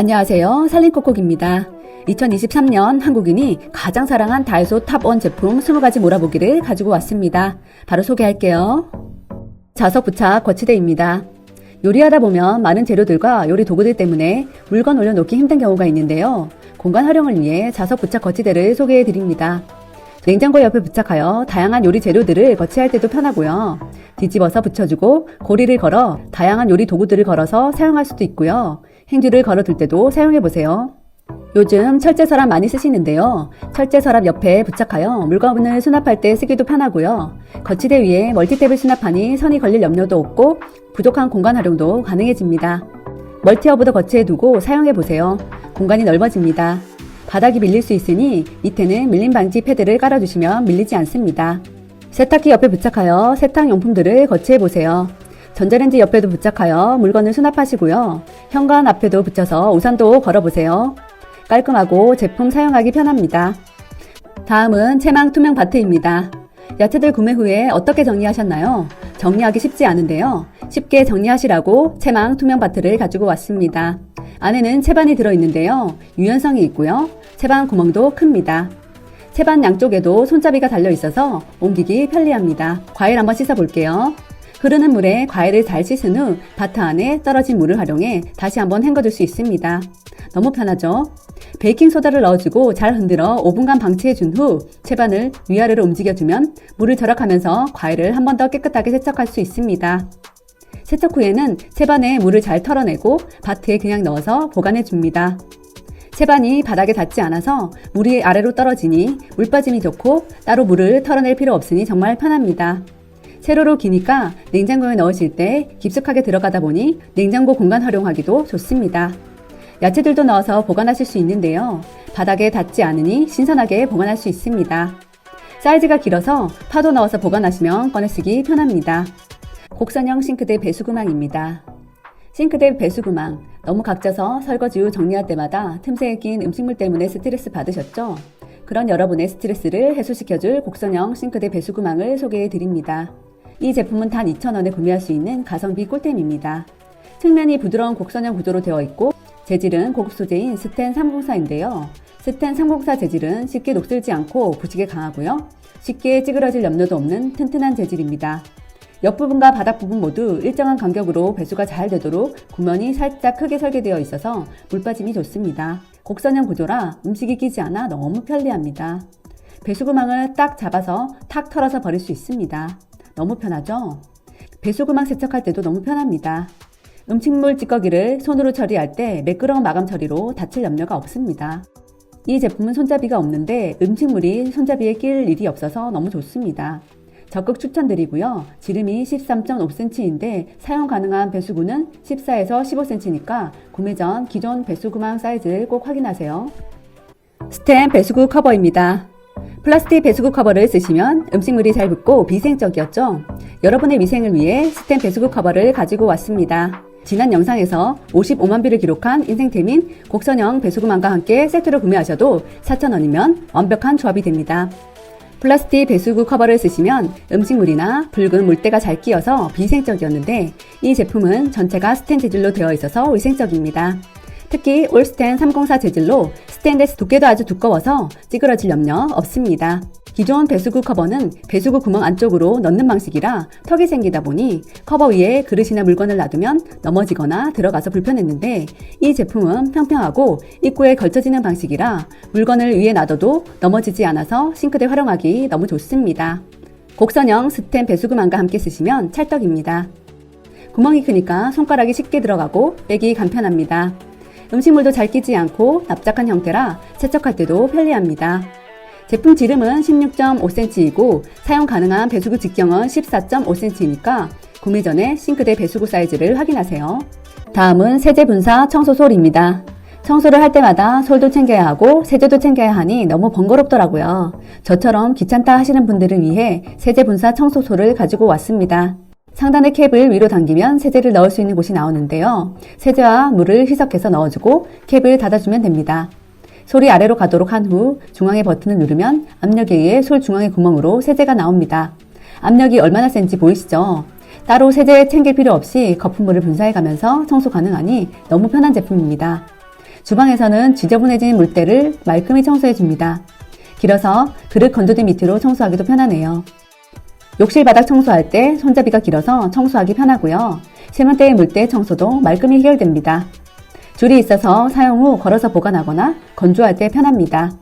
안녕하세요. 살림콕콕입니다. 2023년 한국인이 가장 사랑한 다이소 탑1 제품 20가지 몰아보기를 가지고 왔습니다. 바로 소개할게요. 자석 부착 거치대입니다. 요리하다 보면 많은 재료들과 요리 도구들 때문에 물건 올려놓기 힘든 경우가 있는데요. 공간 활용을 위해 자석 부착 거치대를 소개해드립니다. 냉장고 옆에 부착하여 다양한 요리 재료들을 거치할 때도 편하고요. 뒤집어서 붙여주고 고리를 걸어 다양한 요리 도구들을 걸어서 사용할 수도 있고요. 행주를 걸어둘 때도 사용해보세요. 요즘 철제 서랍 많이 쓰시는데요. 철제 서랍 옆에 부착하여 물건을 수납할 때 쓰기도 편하고요. 거치대 위에 멀티탭을 수납하니 선이 걸릴 염려도 없고 부족한 공간 활용도 가능해집니다. 멀티허브도 거치해두고 사용해보세요. 공간이 넓어집니다. 바닥이 밀릴 수 있으니 밑에는 밀림 방지 패드를 깔아주시면 밀리지 않습니다. 세탁기 옆에 부착하여 세탁용품들을 거치해보세요. 전자레인지 옆에도 부착하여 물건을 수납하시고요. 현관 앞에도 붙여서 우산도 걸어보세요. 깔끔하고 제품 사용하기 편합니다. 다음은 채망 투명 바트입니다. 야채들 구매 후에 어떻게 정리하셨나요? 정리하기 쉽지 않은데요. 쉽게 정리하시라고 채망 투명 바트를 가지고 왔습니다. 안에는 채반이 들어있는데요. 유연성이 있고요. 채반 구멍도 큽니다. 채반 양쪽에도 손잡이가 달려있어서 옮기기 편리합니다. 과일 한번 씻어볼게요. 흐르는 물에 과일을 잘 씻은 후 바트 안에 떨어진 물을 활용해 다시 한번 헹궈줄 수 있습니다. 너무 편하죠? 베이킹소다를 넣어주고 잘 흔들어 5분간 방치해준 후 채반을 위아래로 움직여주면 물을 절약하면서 과일을 한 번 더 깨끗하게 세척할 수 있습니다. 세척 후에는 채반에 물을 잘 털어내고 바트에 그냥 넣어서 보관해줍니다. 채반이 바닥에 닿지 않아서 물이 아래로 떨어지니 물 빠짐이 좋고 따로 물을 털어낼 필요 없으니 정말 편합니다. 세로로 기니까 냉장고에 넣으실 때 깊숙하게 들어가다 보니 냉장고 공간 활용하기도 좋습니다. 야채들도 넣어서 보관하실 수 있는데요. 바닥에 닿지 않으니 신선하게 보관할 수 있습니다. 사이즈가 길어서 파도 넣어서 보관하시면 꺼내쓰기 편합니다. 곡선형 싱크대 배수구망입니다. 싱크대 배수구망, 너무 각져서 설거지 후 정리할 때마다 틈새에 낀 음식물 때문에 스트레스 받으셨죠? 그런 여러분의 스트레스를 해소시켜줄 곡선형 싱크대 배수구망을 소개해드립니다. 이 제품은 단 2,000원에 구매할 수 있는 가성비 꿀템입니다. 측면이 부드러운 곡선형 구조로 되어 있고 재질은 고급 소재인 스텐 304인데요. 스텐 304 재질은 쉽게 녹슬지 않고 부식에 강하고요. 쉽게 찌그러질 염려도 없는 튼튼한 재질입니다. 옆부분과 바닥 부분 모두 일정한 간격으로 배수가 잘 되도록 구멍이 살짝 크게 설계되어 있어서 물빠짐이 좋습니다. 곡선형 구조라 음식이 끼지 않아 너무 편리합니다. 배수구망을 딱 잡아서 탁 털어서 버릴 수 있습니다. 너무 편하죠? 배수구망 세척할 때도 너무 편합니다. 음식물 찌꺼기를 손으로 처리할 때 매끄러운 마감 처리로 다칠 염려가 없습니다. 이 제품은 손잡이가 없는데 음식물이 손잡이에 낄 일이 없어서 너무 좋습니다. 적극 추천드리고요. 지름이 13.5cm인데 사용 가능한 배수구는 14에서 15cm니까 구매 전 기존 배수구망 사이즈를 꼭 확인하세요. 스텐 배수구 커버입니다. 플라스틱 배수구 커버를 쓰시면 음식물이 잘 붙고 비생적이었죠? 여러분의 위생을 위해 스텐 배수구 커버를 가지고 왔습니다. 지난 영상에서 55만 뷰를 기록한 인생템인 곡선형 배수구망과 함께 세트로 구매하셔도 4,000원이면 완벽한 조합이 됩니다. 플라스틱 배수구 커버를 쓰시면 음식물이나 붉은 물때가 잘 끼어서 비위생적이었는데 이 제품은 전체가 스텐 재질로 되어 있어서 위생적입니다. 특히 올스텐 304 재질로 스테인레스 두께도 아주 두꺼워서 찌그러질 염려 없습니다. 기존 배수구 커버는 배수구 구멍 안쪽으로 넣는 방식이라 턱이 생기다 보니 커버 위에 그릇이나 물건을 놔두면 넘어지거나 들어가서 불편했는데 이 제품은 평평하고 입구에 걸쳐지는 방식이라 물건을 위에 놔둬도 넘어지지 않아서 싱크대 활용하기 너무 좋습니다. 곡선형 스텐 배수구망과 함께 쓰시면 찰떡입니다. 구멍이 크니까 손가락이 쉽게 들어가고 빼기 간편합니다. 음식물도 잘 끼지 않고 납작한 형태라 세척할 때도 편리합니다. 제품 지름은 16.5cm이고 사용 가능한 배수구 직경은 14.5cm니까 구매 전에 싱크대 배수구 사이즈를 확인하세요. 다음은 세제 분사 청소솔입니다. 청소를 할 때마다 솔도 챙겨야 하고 세제도 챙겨야 하니 너무 번거롭더라고요. 저처럼 귀찮다 하시는 분들을 위해 세제 분사 청소솔을 가지고 왔습니다. 상단의 캡을 위로 당기면 세제를 넣을 수 있는 곳이 나오는데요. 세제와 물을 희석해서 넣어주고 캡을 닫아주면 됩니다. 솔이 아래로 가도록 한 후 중앙의 버튼을 누르면 압력에 의해 솔 중앙의 구멍으로 세제가 나옵니다. 압력이 얼마나 센지 보이시죠? 따로 세제 챙길 필요 없이 거품물을 분사해가면서 청소 가능하니 너무 편한 제품입니다. 주방에서는 지저분해진 물때를 말끔히 청소해줍니다. 길어서 그릇 건조대 밑으로 청소하기도 편하네요. 욕실 바닥 청소할 때 손잡이가 길어서 청소하기 편하고요. 세면대의 물때 청소도 말끔히 해결됩니다. 줄이 있어서 사용 후 걸어서 보관하거나 건조할 때 편합니다.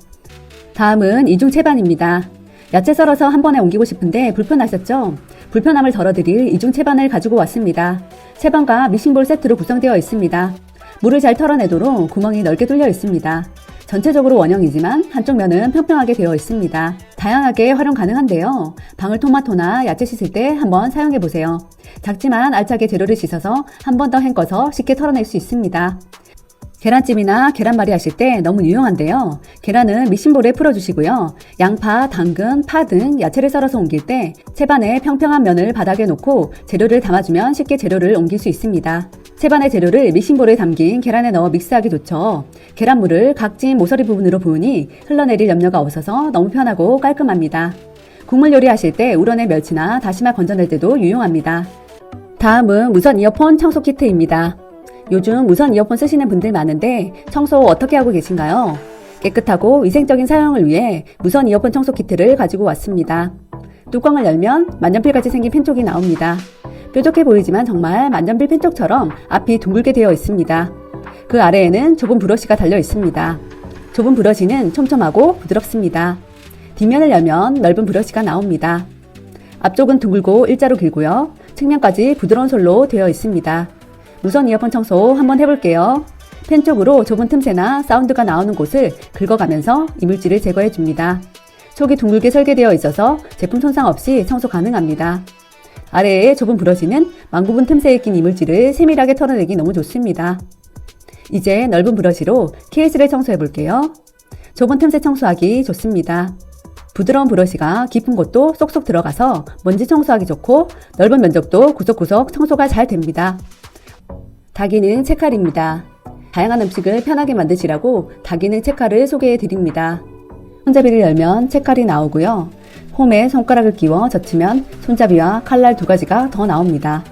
다음은 이중 채반입니다. 야채 썰어서 한 번에 옮기고 싶은데 불편하셨죠? 불편함을 덜어드릴 이중 채반을 가지고 왔습니다. 채반과 믹싱볼 세트로 구성되어 있습니다. 물을 잘 털어내도록 구멍이 넓게 뚫려 있습니다. 전체적으로 원형이지만 한쪽 면은 평평하게 되어 있습니다. 다양하게 활용 가능한데요. 방울토마토나 야채 씻을 때 한번 사용해보세요. 작지만 알차게 재료를 씻어서 한 번 더 헹궈서 쉽게 털어낼 수 있습니다. 계란찜이나 계란말이 하실 때 너무 유용한데요. 계란은 믹싱볼에 풀어주시고요. 양파, 당근, 파 등 야채를 썰어서 옮길 때 채반에 평평한 면을 바닥에 놓고 재료를 담아주면 쉽게 재료를 옮길 수 있습니다. 채반의 재료를 믹싱볼에 담긴 계란에 넣어 믹스하기 좋죠. 계란물을 각진 모서리 부분으로 부으니 흘러내릴 염려가 없어서 너무 편하고 깔끔합니다. 국물 요리하실 때 우러낸 멸치나 다시마 건져낼 때도 유용합니다. 다음은 무선 이어폰 청소 키트입니다. 요즘 무선 이어폰 쓰시는 분들 많은데 청소 어떻게 하고 계신가요? 깨끗하고 위생적인 사용을 위해 무선 이어폰 청소 키트를 가지고 왔습니다. 뚜껑을 열면 만년필같이 생긴 펜쪽이 나옵니다. 뾰족해 보이지만 정말 만년필 펜쪽처럼 앞이 둥글게 되어 있습니다. 그 아래에는 좁은 브러쉬가 달려 있습니다. 좁은 브러쉬는 촘촘하고 부드럽습니다. 뒷면을 열면 넓은 브러쉬가 나옵니다. 앞쪽은 둥글고 일자로 길고요. 측면까지 부드러운 솔로 되어 있습니다. 무선 이어폰 청소 한번 해볼게요. 펜 쪽으로 좁은 틈새나 사운드가 나오는 곳을 긁어가면서 이물질을 제거해줍니다. 촉이 둥글게 설계되어 있어서 제품 손상 없이 청소 가능합니다. 아래에 좁은 브러쉬는 망부분 틈새에 낀 이물질을 세밀하게 털어내기 너무 좋습니다. 이제 넓은 브러쉬로 케이스를 청소해볼게요. 좁은 틈새 청소하기 좋습니다. 부드러운 브러쉬가 깊은 곳도 쏙쏙 들어가서 먼지 청소하기 좋고 넓은 면적도 구석구석 청소가 잘 됩니다. 다기능 채칼입니다. 다양한 음식을 편하게 만드시라고 다기능 채칼을 소개해 드립니다. 손잡이를 열면 채칼이 나오고요. 홈에 손가락을 끼워 젖히면 손잡이와 칼날 두 가지가 더 나옵니다.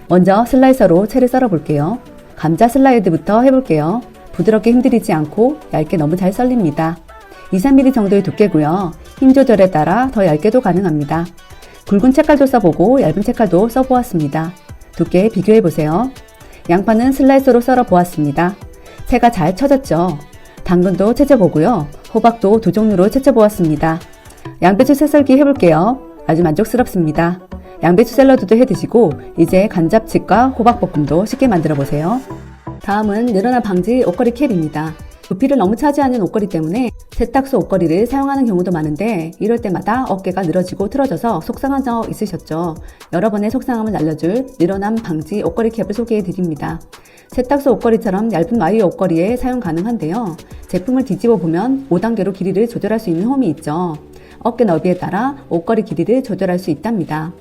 먼저 슬라이서로 채를 썰어 볼게요. 감자 슬라이드부터 해볼게요. 부드럽게 힘들이지 않고 얇게 너무 잘 썰립니다. 2-3mm 정도의 두께고요. 힘 조절에 따라 더 얇게도 가능합니다. 굵은 채칼도 써보고 얇은 채칼도 써보았습니다. 두께 비교해보세요. 양파는 슬라이스로 썰어 보았습니다. 채가 잘 쳐졌죠? 당근도 채쳐보고요. 호박도 두 종류로 채쳐보았습니다. 양배추 채썰기 해볼게요. 아주 만족스럽습니다. 양배추 샐러드도 해드시고 이제 간잡칩과 호박볶음도 쉽게 만들어보세요. 다음은 늘어나 방지 옷걸이 캡입니다. 부피를 너무 차지하는 옷걸이 때문에 세탁소 옷걸이를 사용하는 경우도 많은데 이럴 때마다 어깨가 늘어지고 틀어져서 속상한 적 있으셨죠? 여러 번의 속상함을 날려줄 늘어남 방지 옷걸이 캡을 소개해 드립니다. 세탁소 옷걸이처럼 얇은 와이어 옷걸이에 사용 가능한데요. 제품을 뒤집어 보면 5단계로 길이를 조절할 수 있는 홈이 있죠. 어깨 너비에 따라 옷걸이 길이를 조절할 수 있답니다.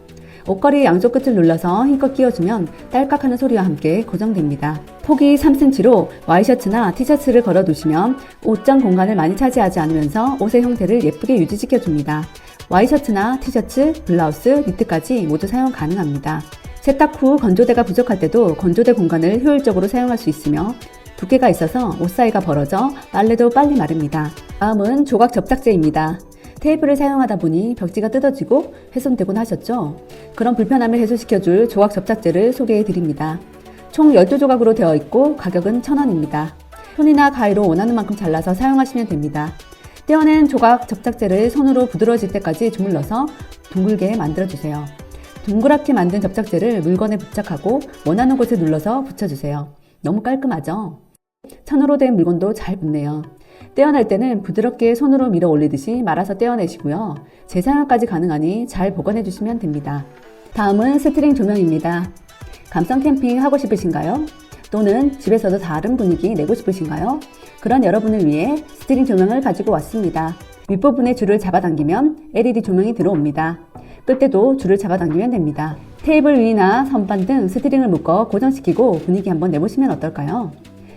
옷걸이 양쪽 끝을 눌러서 힘껏 끼워주면 딸깍하는 소리와 함께 고정됩니다. 폭이 3cm로 와이셔츠나 티셔츠를 걸어 두시면 옷장 공간을 많이 차지하지 않으면서 옷의 형태를 예쁘게 유지시켜줍니다. 와이셔츠나 티셔츠, 블라우스, 니트까지 모두 사용 가능합니다. 세탁 후 건조대가 부족할 때도 건조대 공간을 효율적으로 사용할 수 있으며 두께가 있어서 옷 사이가 벌어져 빨래도 빨리 마릅니다. 다음은 조각 접착제입니다. 테이프를 사용하다 보니 벽지가 뜯어지고 훼손되곤 하셨죠? 그런 불편함을 해소시켜줄 조각 접착제를 소개해 드립니다. 총 12조각으로 되어 있고 가격은 1,000원입니다. 손이나 가위로 원하는 만큼 잘라서 사용하시면 됩니다. 떼어낸 조각 접착제를 손으로 부드러워질 때까지 주물러서 둥글게 만들어주세요. 동그랗게 만든 접착제를 물건에 부착하고 원하는 곳에 눌러서 붙여주세요. 너무 깔끔하죠? 천으로 된 물건도 잘 붙네요. 떼어낼 때는 부드럽게 손으로 밀어 올리듯이 말아서 떼어내시고요. 재사용까지 가능하니 잘 보관해 주시면 됩니다. 다음은 스트링 조명입니다. 감성 캠핑 하고 싶으신가요? 또는 집에서도 다른 분위기 내고 싶으신가요? 그런 여러분을 위해 스트링 조명을 가지고 왔습니다. 윗부분에 줄을 잡아당기면 LED 조명이 들어옵니다. 끝에도 줄을 잡아당기면 됩니다. 테이블 위나 선반 등 스트링을 묶어 고정시키고 분위기 한번 내보시면 어떨까요?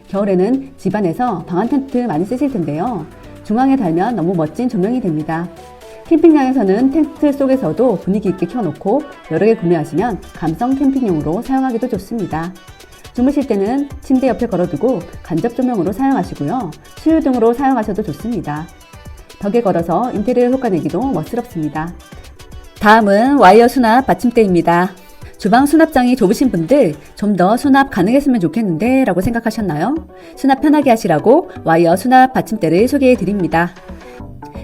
겨울에는 집안에서 방한 텐트 많이 쓰실 텐데요. 중앙에 달면 너무 멋진 조명이 됩니다. 캠핑장에서는 텐트 속에서도 분위기 있게 켜놓고 여러 개 구매하시면 감성 캠핑용으로 사용하기도 좋습니다. 주무실 때는 침대 옆에 걸어두고 간접 조명으로 사용하시고요. 수유 등으로 사용하셔도 좋습니다. 벽에 걸어서 인테리어 효과 내기도 멋스럽습니다. 다음은 와이어 수납 받침대입니다. 주방 수납장이 좁으신 분들 좀 더 수납 가능했으면 좋겠는데 라고 생각하셨나요? 수납 편하게 하시라고 와이어 수납 받침대를 소개해 드립니다.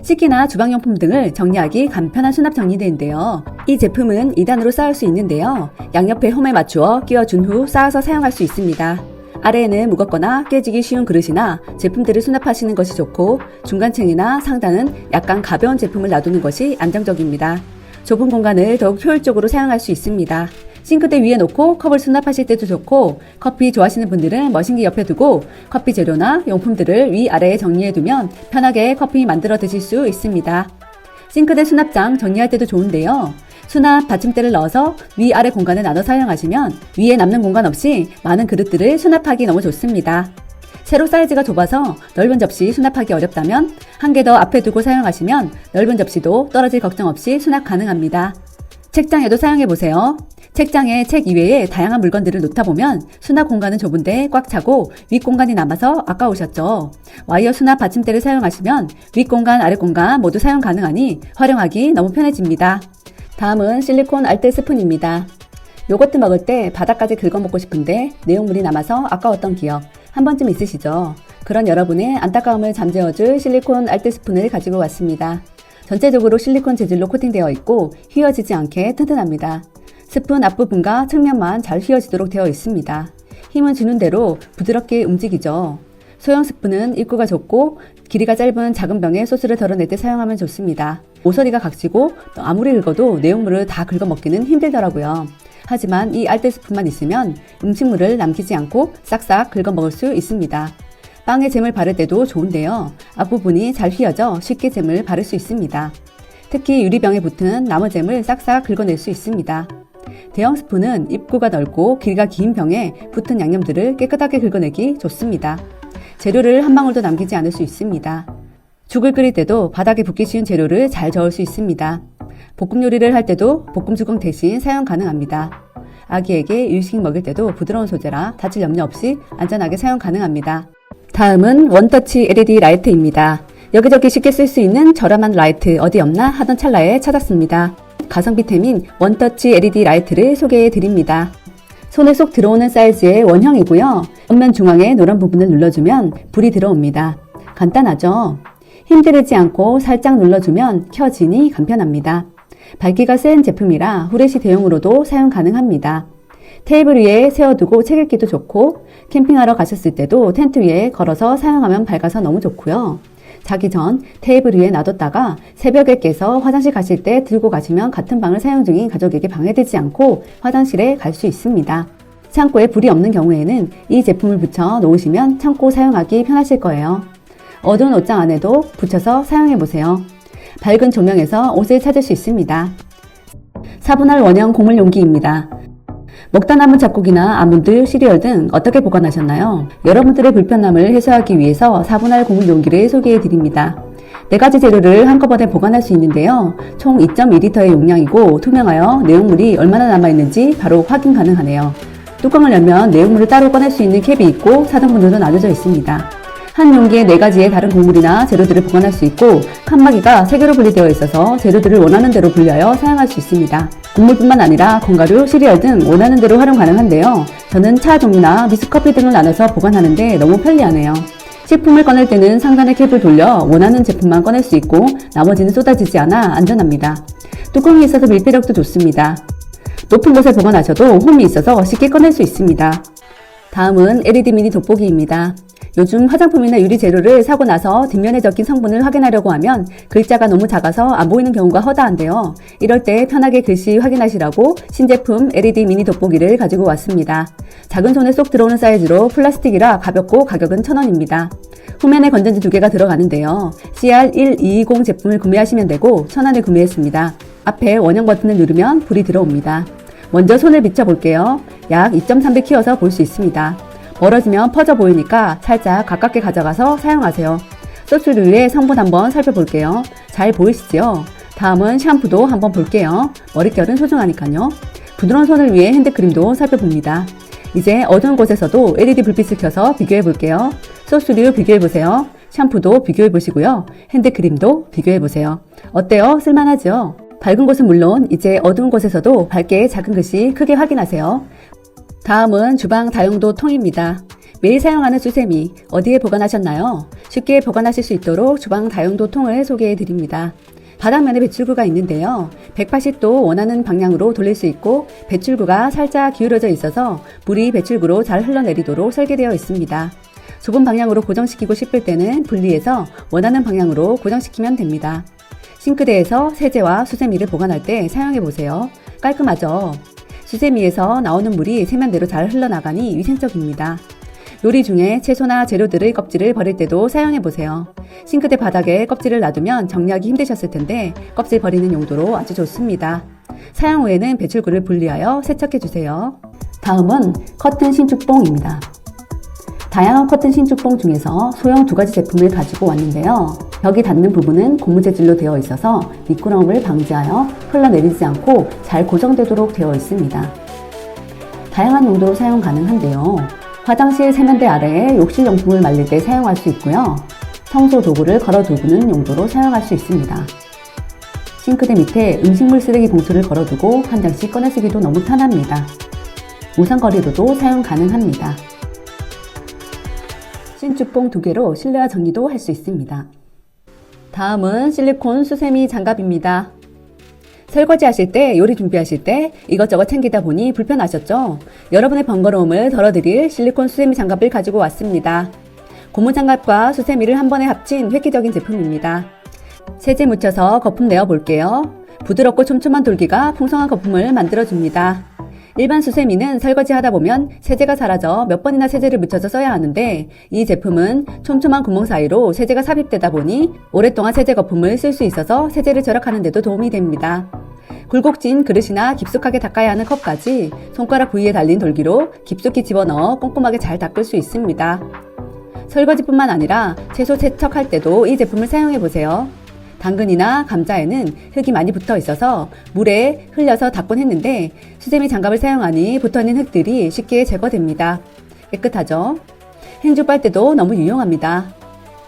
식기나 주방용품 등을 정리하기 간편한 수납 정리대인데요. 이 제품은 2단으로 쌓을 수 있는데요. 양옆에 홈에 맞추어 끼워준 후 쌓아서 사용할 수 있습니다. 아래에는 무겁거나 깨지기 쉬운 그릇이나 제품들을 수납하시는 것이 좋고, 중간층이나 상단은 약간 가벼운 제품을 놔두는 것이 안정적입니다. 좁은 공간을 더욱 효율적으로 사용할 수 있습니다. 싱크대 위에 놓고 컵을 수납하실 때도 좋고, 커피 좋아하시는 분들은 머신기 옆에 두고 커피 재료나 용품들을 위아래에 정리해두면 편하게 커피 만들어 드실 수 있습니다. 싱크대 수납장 정리할 때도 좋은데요. 수납 받침대를 넣어서 위아래 공간을 나눠 사용하시면 위에 남는 공간 없이 많은 그릇들을 수납하기 너무 좋습니다. 세로 사이즈가 좁아서 넓은 접시 수납하기 어렵다면 한 개 더 앞에 두고 사용하시면 넓은 접시도 떨어질 걱정 없이 수납 가능합니다. 책장에도 사용해보세요. 책장에 책 이외에 다양한 물건들을 놓다 보면 수납 공간은 좁은데 꽉 차고 윗공간이 남아서 아까우셨죠? 와이어 수납 받침대를 사용하시면 윗공간, 아랫공간 모두 사용 가능하니 활용하기 너무 편해집니다. 다음은 실리콘 알뜰 스푼입니다. 요거트 먹을 때 바닥까지 긁어 먹고 싶은데 내용물이 남아서 아까웠던 기억 한 번쯤 있으시죠? 그런 여러분의 안타까움을 잠재워줄 실리콘 알뜰 스푼을 가지고 왔습니다. 전체적으로 실리콘 재질로 코팅되어 있고 휘어지지 않게 튼튼합니다. 스푼 앞부분과 측면만 잘 휘어지도록 되어 있습니다. 힘은 주는 대로 부드럽게 움직이죠. 소형 스푼은 입구가 좁고 길이가 짧은 작은 병에 소스를 덜어낼 때 사용하면 좋습니다. 모서리가 각지고 아무리 긁어도 내용물을 다 긁어 먹기는 힘들더라고요. 하지만 이 알뜰 스푼만 있으면 음식물을 남기지 않고 싹싹 긁어 먹을 수 있습니다. 빵에 잼을 바를 때도 좋은데요. 앞부분이 잘 휘어져 쉽게 잼을 바를 수 있습니다. 특히 유리병에 붙은 나무 잼을 싹싹 긁어낼 수 있습니다. 대형 스푼은 입구가 넓고 길이가 긴 병에 붙은 양념들을 깨끗하게 긁어내기 좋습니다. 재료를 한 방울도 남기지 않을 수 있습니다. 죽을 끓일 때도 바닥에 붙기 쉬운 재료를 잘 저을 수 있습니다. 볶음 요리를 할 때도 볶음 주걱 대신 사용 가능합니다. 아기에게 일식 먹일 때도 부드러운 소재라 다칠 염려 없이 안전하게 사용 가능합니다. 다음은 원터치 LED 라이트입니다. 여기저기 쉽게 쓸 수 있는 저렴한 라이트 어디 없나 하던 찰나에 찾았습니다. 가성비템인 원터치 LED 라이트를 소개해 드립니다. 손에 쏙 들어오는 사이즈의 원형이고요. 옆면 중앙에 노란 부분을 눌러주면 불이 들어옵니다. 간단하죠? 힘들지 않고 살짝 눌러주면 켜지니 간편합니다. 밝기가 센 제품이라 후레쉬 대용으로도 사용 가능합니다. 테이블 위에 세워두고 책 읽기도 좋고 캠핑하러 가셨을 때도 텐트 위에 걸어서 사용하면 밝아서 너무 좋고요. 자기 전 테이블 위에 놔뒀다가 새벽에 깨서 화장실 가실 때 들고 가시면 같은 방을 사용 중인 가족에게 방해되지 않고 화장실에 갈 수 있습니다. 창고에 불이 없는 경우에는 이 제품을 붙여 놓으시면 창고 사용하기 편하실 거예요. 어두운 옷장 안에도 붙여서 사용해보세요. 밝은 조명에서 옷을 찾을 수 있습니다. 4분할 원형 고물 용기입니다. 먹다 남은 잡곡이나 아몬드, 시리얼 등 어떻게 보관하셨나요? 여러분들의 불편함을 해소하기 위해서 4분할 고물 용기를 소개해 드립니다. 4가지 재료를 한꺼번에 보관할 수 있는데요. 총 2.2리터의 용량이고 투명하여 내용물이 얼마나 남아있는지 바로 확인 가능하네요. 뚜껑을 열면 내용물을 따로 꺼낼 수 있는 캡이 있고 사등분으로 나눠져 있습니다. 한 용기에 4가지의 다른 곡물이나 재료들을 보관할 수 있고 칸막이가 3개로 분리되어 있어서 재료들을 원하는 대로 분리하여 사용할 수 있습니다. 곡물뿐만 아니라 건가류, 시리얼 등 원하는 대로 활용 가능한데요. 저는 차 종류나 믹스커피 등을 나눠서 보관하는데 너무 편리하네요. 식품을 꺼낼 때는 상단의 캡을 돌려 원하는 제품만 꺼낼 수 있고 나머지는 쏟아지지 않아 안전합니다. 뚜껑이 있어서 밀폐력도 좋습니다. 높은 곳에 보관하셔도 홈이 있어서 쉽게 꺼낼 수 있습니다. 다음은 LED 미니 돋보기입니다. 요즘 화장품이나 유리 재료를 사고 나서 뒷면에 적힌 성분을 확인하려고 하면 글자가 너무 작아서 안 보이는 경우가 허다한데요. 이럴 때 편하게 글씨 확인하시라고 신제품 LED 미니 돋보기를 가지고 왔습니다. 작은 손에 쏙 들어오는 사이즈로 플라스틱이라 가볍고 가격은 1,000원입니다. 후면에 건전지 2개가 들어가는데요. CR1220 제품을 구매하시면 되고 1,000원에 구매했습니다. 앞에 원형 버튼을 누르면 불이 들어옵니다. 먼저 손을 비춰볼게요. 약 2.3배 키워서 볼 수 있습니다. 멀어지면 퍼져 보이니까 살짝 가깝게 가져가서 사용하세요. 소스류의 성분 한번 살펴볼게요. 잘 보이시죠? 다음은 샴푸도 한번 볼게요. 머릿결은 소중하니까요. 부드러운 손을 위해 핸드크림도 살펴봅니다. 이제 어두운 곳에서도 LED 불빛을 켜서 비교해 볼게요. 소스류 비교해 보세요. 샴푸도 비교해 보시고요. 핸드크림도 비교해 보세요. 어때요? 쓸만하죠? 밝은 곳은 물론 이제 어두운 곳에서도 밝게 작은 글씨 크게 확인하세요. 다음은 주방 다용도 통입니다. 매일 사용하는 수세미 어디에 보관하셨나요? 쉽게 보관하실 수 있도록 주방 다용도 통을 소개해 드립니다. 바닥면에 배출구가 있는데요. 180도 원하는 방향으로 돌릴 수 있고 배출구가 살짝 기울어져 있어서 물이 배출구로 잘 흘러내리도록 설계되어 있습니다. 좁은 방향으로 고정시키고 싶을 때는 분리해서 원하는 방향으로 고정시키면 됩니다. 싱크대에서 세제와 수세미를 보관할 때 사용해 보세요. 깔끔하죠? 수세미에서 나오는 물이 세면대로 잘 흘러나가니 위생적입니다. 요리 중에 채소나 재료들의 껍질을 버릴 때도 사용해 보세요. 싱크대 바닥에 껍질을 놔두면 정리하기 힘드셨을 텐데 껍질 버리는 용도로 아주 좋습니다. 사용 후에는 배출구를 분리하여 세척해 주세요. 다음은 커튼 신축봉입니다. 다양한 커튼 신축봉 중에서 소형 2가지 제품을 가지고 왔는데요. 벽이 닿는 부분은 고무 재질로 되어 있어서 미끄럼을 방지하여 흘러내리지 않고 잘 고정되도록 되어 있습니다. 다양한 용도로 사용 가능한데요. 화장실 세면대 아래에 욕실용품을 말릴 때 사용할 수 있고요. 청소 도구를 걸어두는 용도로 사용할 수 있습니다. 싱크대 밑에 음식물 쓰레기 봉투를 걸어두고 한 장씩 꺼내 쓰기도 너무 편합니다. 우산거리로도 사용 가능합니다. 신축봉 2개로 실내화 정리도 할 수 있습니다. 다음은 실리콘 수세미 장갑입니다. 설거지 하실 때, 요리 준비하실 때 이것저것 챙기다 보니 불편하셨죠? 여러분의 번거로움을 덜어드릴 실리콘 수세미 장갑을 가지고 왔습니다. 고무 장갑과 수세미를 한 번에 합친 획기적인 제품입니다. 세제 묻혀서 거품 내어 볼게요. 부드럽고 촘촘한 돌기가 풍성한 거품을 만들어줍니다. 일반 수세미는 설거지 하다 보면 세제가 사라져 몇 번이나 세제를 묻혀서 써야 하는데 이 제품은 촘촘한 구멍 사이로 세제가 삽입되다 보니 오랫동안 세제 거품을 쓸 수 있어서 세제를 절약하는 데도 도움이 됩니다. 굴곡진 그릇이나 깊숙하게 닦아야 하는 컵까지 손가락 부위에 달린 돌기로 깊숙이 집어넣어 꼼꼼하게 잘 닦을 수 있습니다. 설거지뿐만 아니라 채소 세척할 때도 이 제품을 사용해보세요. 당근이나 감자에는 흙이 많이 붙어 있어서 물에 흘려서 닦곤 했는데 수세미 장갑을 사용하니 붙어있는 흙들이 쉽게 제거됩니다. 깨끗하죠? 행주 빨대도 너무 유용합니다.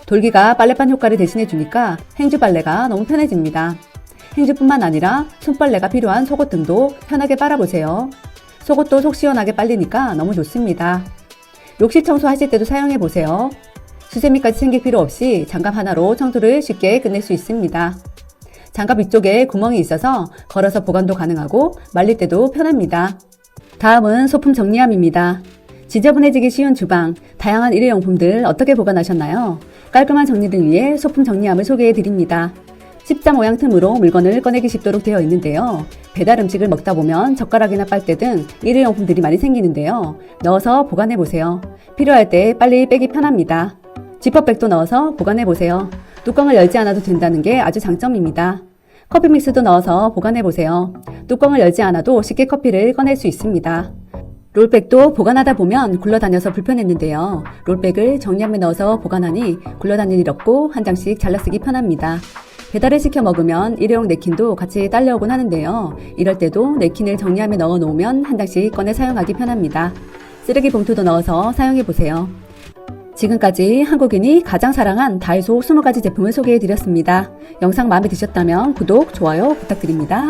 돌기가 빨래판 효과를 대신해 주니까 행주 빨래가 너무 편해집니다. 행주뿐만 아니라 손빨래가 필요한 속옷 등도 편하게 빨아보세요. 속옷도 속 시원하게 빨리니까 너무 좋습니다. 욕실 청소하실 때도 사용해보세요. 수세미까지 챙길 필요 없이 장갑 하나로 청소를 쉽게 끝낼 수 있습니다. 장갑 위쪽에 구멍이 있어서 걸어서 보관도 가능하고 말릴 때도 편합니다. 다음은 소품 정리함입니다. 지저분해지기 쉬운 주방, 다양한 일회용품들 어떻게 보관하셨나요? 깔끔한 정리를 위해 소품 정리함을 소개해 드립니다. 십자 모양 틈으로 물건을 꺼내기 쉽도록 되어 있는데요. 배달 음식을 먹다 보면 젓가락이나 빨대 등 일회용품들이 많이 생기는데요. 넣어서 보관해 보세요. 필요할 때 빨리 빼기 편합니다. 지퍼백도 넣어서 보관해 보세요. 뚜껑을 열지 않아도 된다는 게 아주 장점입니다. 커피 믹스도 넣어서 보관해 보세요. 뚜껑을 열지 않아도 쉽게 커피를 꺼낼 수 있습니다. 롤백도 보관하다 보면 굴러다녀서 불편했는데요. 롤백을 정리함에 넣어서 보관하니 굴러다닐 일 없고 한 장씩 잘라 쓰기 편합니다. 배달을 시켜 먹으면 일회용 냅킨도 같이 딸려오곤 하는데요. 이럴 때도 냅킨을 정리함에 넣어 놓으면 한 장씩 꺼내 사용하기 편합니다. 쓰레기 봉투도 넣어서 사용해 보세요. 지금까지 한국인이 가장 사랑한 다이소 20가지 제품을 소개해 드렸습니다. 영상 마음에 드셨다면 구독, 좋아요 부탁드립니다.